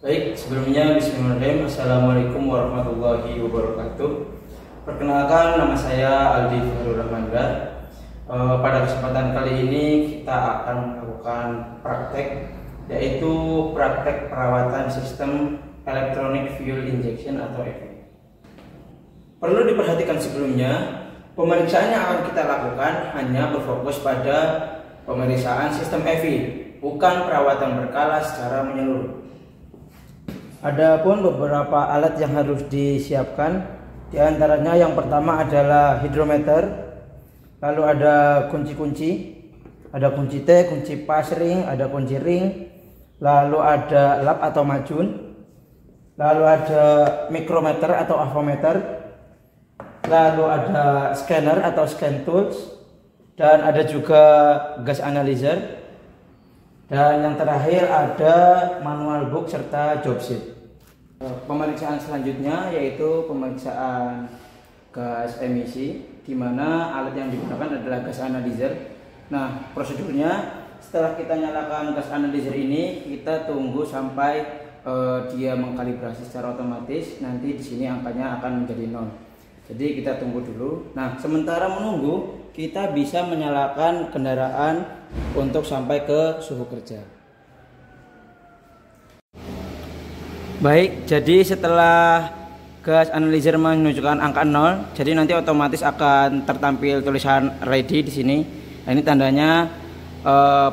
Baik, sebelumnya bismillahirrahmanirrahim. Assalamualaikum warahmatullahi wabarakatuh. Perkenalkan, nama saya Aldi Fahru Rahmanda. Pada kesempatan kali ini kita akan melakukan praktek, yaitu praktek perawatan sistem electronic fuel injection atau EV. Perlu diperhatikan sebelumnya, pemeriksaan yang akan kita lakukan hanya berfokus pada pemeriksaan sistem EV, bukan perawatan berkala secara menyeluruh. Adapun beberapa alat yang harus disiapkan, diantaranya yang pertama adalah hidrometer, lalu ada kunci-kunci, ada kunci T, kunci pas ring, ada kunci ring, lalu ada lap atau majun, lalu ada mikrometer atau avometer, lalu ada scanner atau scan tools, dan ada juga gas analyzer, dan yang terakhir ada manual book serta job sheet. Pemeriksaan selanjutnya yaitu pemeriksaan gas emisi, di mana alat yang digunakan adalah gas analyzer. Nah, prosedurnya setelah kita nyalakan gas analyzer ini, kita tunggu sampai dia mengkalibrasi secara otomatis. Nanti di sini angkanya akan menjadi 0. Jadi kita tunggu dulu. Nah, sementara menunggu, kita bisa menyalakan kendaraan untuk sampai ke suhu kerja. Baik, jadi setelah gas analyzer menunjukkan angka 0, jadi nanti otomatis akan tertampil tulisan ready di sini. Nah, ini tandanya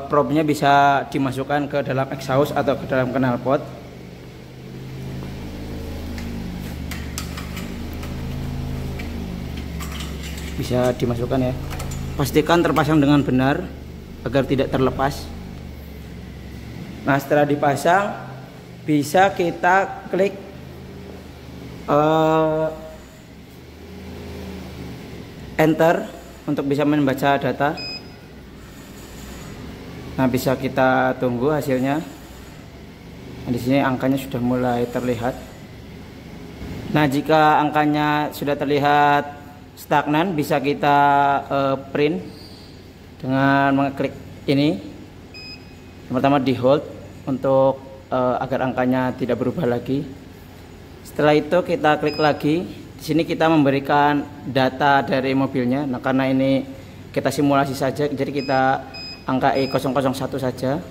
probe-nya bisa dimasukkan ke dalam exhaust atau ke dalam knalpot. Bisa dimasukkan ya. Pastikan terpasang dengan benar agar tidak terlepas. Nah, setelah dipasang, bisa kita klik enter untuk bisa membaca data. Nah, bisa kita tunggu hasilnya. Nah, di sini angkanya sudah mulai terlihat. Nah, jika angkanya sudah terlihat stagnan, bisa kita print dengan mengklik ini. Yang pertama di hold untuk agar angkanya tidak berubah lagi. Setelah itu kita klik lagi. Di sini kita memberikan data dari mobilnya. Nah, karena ini kita simulasi saja, jadi kita angka E001 saja.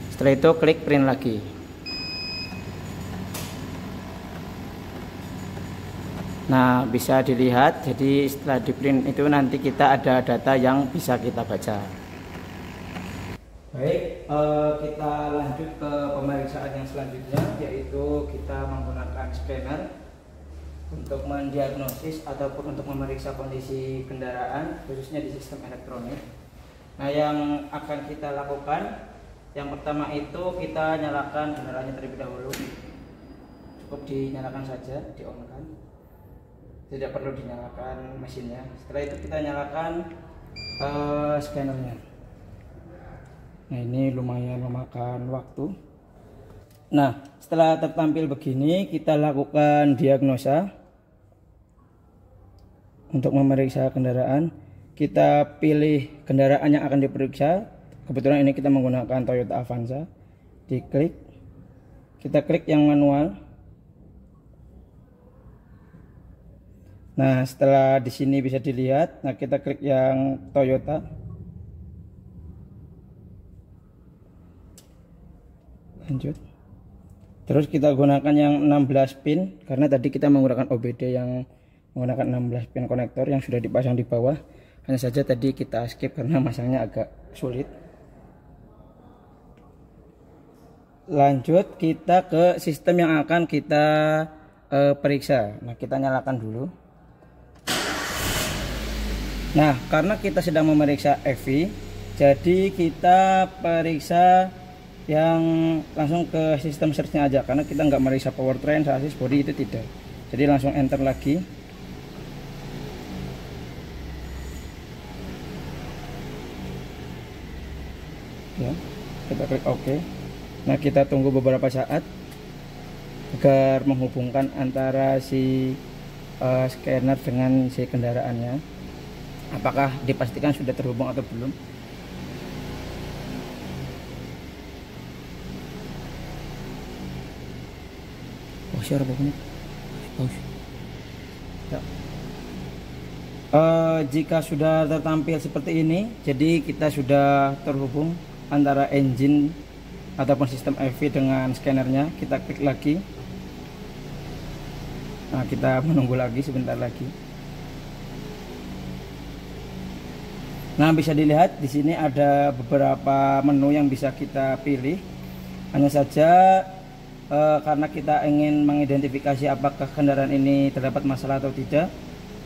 Setelah itu klik print lagi. Nah, bisa dilihat, jadi setelah di print itu nanti kita ada data yang bisa kita baca. Baik, kita lanjut ke pemeriksaan yang selanjutnya, yaitu kita menggunakan scanner untuk mendiagnosis ataupun untuk memeriksa kondisi kendaraan, khususnya di sistem elektronik. Nah, yang akan kita lakukan, yang pertama itu kita nyalakan kendaraannya terlebih dahulu. Cukup dinyalakan saja, di-on-kan. Tidak perlu dinyalakan mesinnya. Setelah itu kita nyalakan scannernya. Nah, ini lumayan memakan waktu. Nah, setelah tertampil begini, kita lakukan diagnosa untuk memeriksa kendaraan. Kita pilih kendaraan yang akan diperiksa. Kebetulan ini kita menggunakan Toyota Avanza. Diklik, kita klik yang manual. Nah, setelah di sini bisa dilihat, nah kita klik yang Toyota. Lanjut. Terus kita gunakan yang 16 pin, karena tadi kita menggunakan OBD yang menggunakan 16 pin konektor yang sudah dipasang di bawah. Hanya saja tadi kita skip karena masangnya agak sulit. Lanjut, kita ke sistem yang akan kita periksa. Nah, kita nyalakan dulu. Nah, karena kita sedang memeriksa EV, jadi kita periksa yang langsung ke sistem search-nya aja, karena kita nggak meriksa powertrain, chassis, body itu tidak. Jadi langsung enter lagi. Ya, kita klik OK. Nah, kita tunggu beberapa saat agar menghubungkan antara si scanner dengan si kendaraannya. Apakah dipastikan sudah terhubung atau belum? Pause apa ini? Pause. Ya. Jika sudah tertampil seperti ini, jadi kita sudah terhubung antara engine ataupun sistem EV dengan scannernya. Kita klik lagi. Nah, kita menunggu lagi sebentar lagi. Nah, bisa dilihat di sini ada beberapa menu yang bisa kita pilih. Hanya saja karena kita ingin mengidentifikasi apakah kendaraan ini terdapat masalah atau tidak,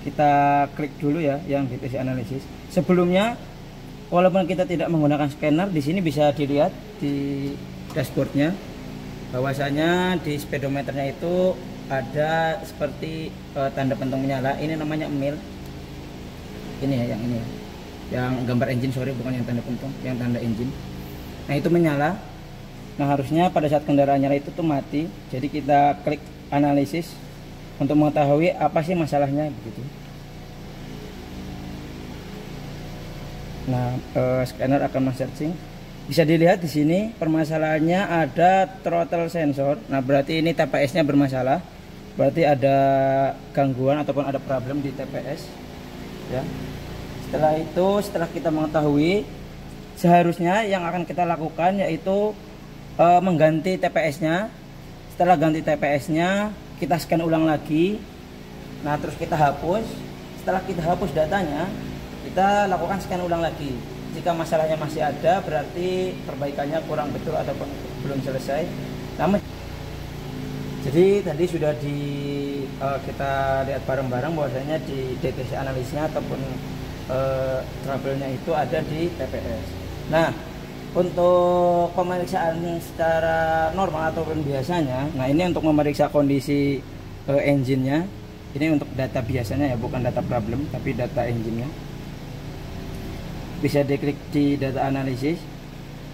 kita klik dulu ya yang DTC Analysis. Sebelumnya, walaupun kita tidak menggunakan scanner, di sini bisa dilihat di dashboardnya bahwasanya di speedometernya itu ada seperti tanda pentung menyala. Ini namanya mil. Ini ya, yang ini ya, yang gambar engine, sorry, bukan yang tanda pentung, yang tanda engine. Nah, itu menyala. Nah, harusnya pada saat kendaraan nyala itu tuh mati. Jadi kita klik analisis untuk mengetahui apa sih masalahnya begitu. Nah, scanner akan men-searching. Bisa dilihat di sini permasalahannya ada throttle sensor. Nah, berarti ini TPS-nya bermasalah. Berarti ada gangguan ataupun ada problem di TPS ya. Setelah itu, setelah kita mengetahui, seharusnya yang akan kita lakukan yaitu mengganti TPS-nya. Setelah ganti TPS-nya, kita scan ulang lagi. Nah, terus kita hapus. Setelah kita hapus datanya, kita lakukan scan ulang lagi. Jika masalahnya masih ada, berarti perbaikannya kurang betul ataupun belum selesai. Namun, jadi tadi sudah kita lihat bareng-bareng bahwasanya di DTC analisnya ataupun trouble-nya itu ada di TPS. Nah, untuk pemeriksaan secara normal ataupun biasanya, nah ini untuk memeriksa kondisi engine-nya. Ini untuk data biasanya ya, bukan data problem, tapi data engine-nya. Bisa diklik di data analisis,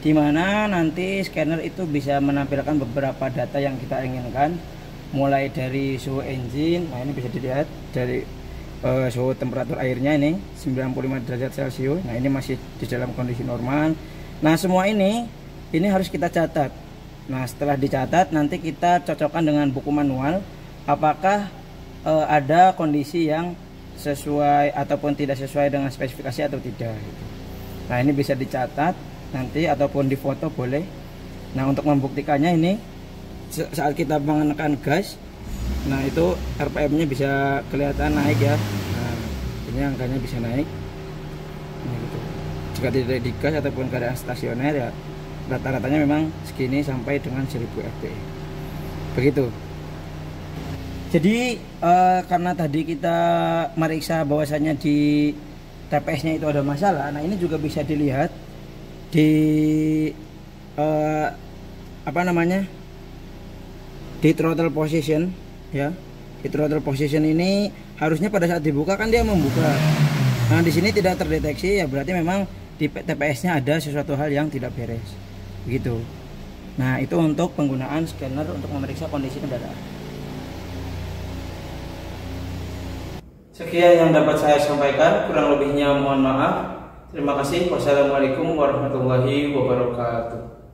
di mana nanti scanner itu bisa menampilkan beberapa data yang kita inginkan, mulai dari suhu engine. Nah, ini bisa dilihat dari suhu temperatur airnya ini 95 derajat Celcius. Nah, ini masih di dalam kondisi normal. Nah, semua ini harus kita catat. Nah, setelah dicatat nanti kita cocokkan dengan buku manual apakah ada kondisi yang sesuai ataupun tidak sesuai dengan spesifikasi atau tidak gitu. Nah, ini bisa dicatat nanti ataupun difoto boleh. Nah, untuk membuktikannya ini saat kita menekan gas, nah itu RPM-nya bisa kelihatan naik ya. Nah, ini angkanya bisa naik. Nah, gitu. Jika tidak di gas ataupun keadaan stasioner ya rata-ratanya memang segini sampai dengan 1000 fps. Begitu. Jadi karena tadi kita meriksa bahwasanya di TPS-nya itu ada masalah. Nah, ini juga bisa dilihat di di throttle position ya. Di throttle position ini harusnya pada saat dibuka kan dia membuka. Nah, di sini tidak terdeteksi ya, berarti memang di TPS-nya ada sesuatu hal yang tidak beres. Begitu. Nah, itu untuk penggunaan scanner untuk memeriksa kondisi kendaraan. Sekian yang dapat saya sampaikan, kurang lebihnya mohon maaf. Terima kasih. Wassalamualaikum warahmatullahi wabarakatuh.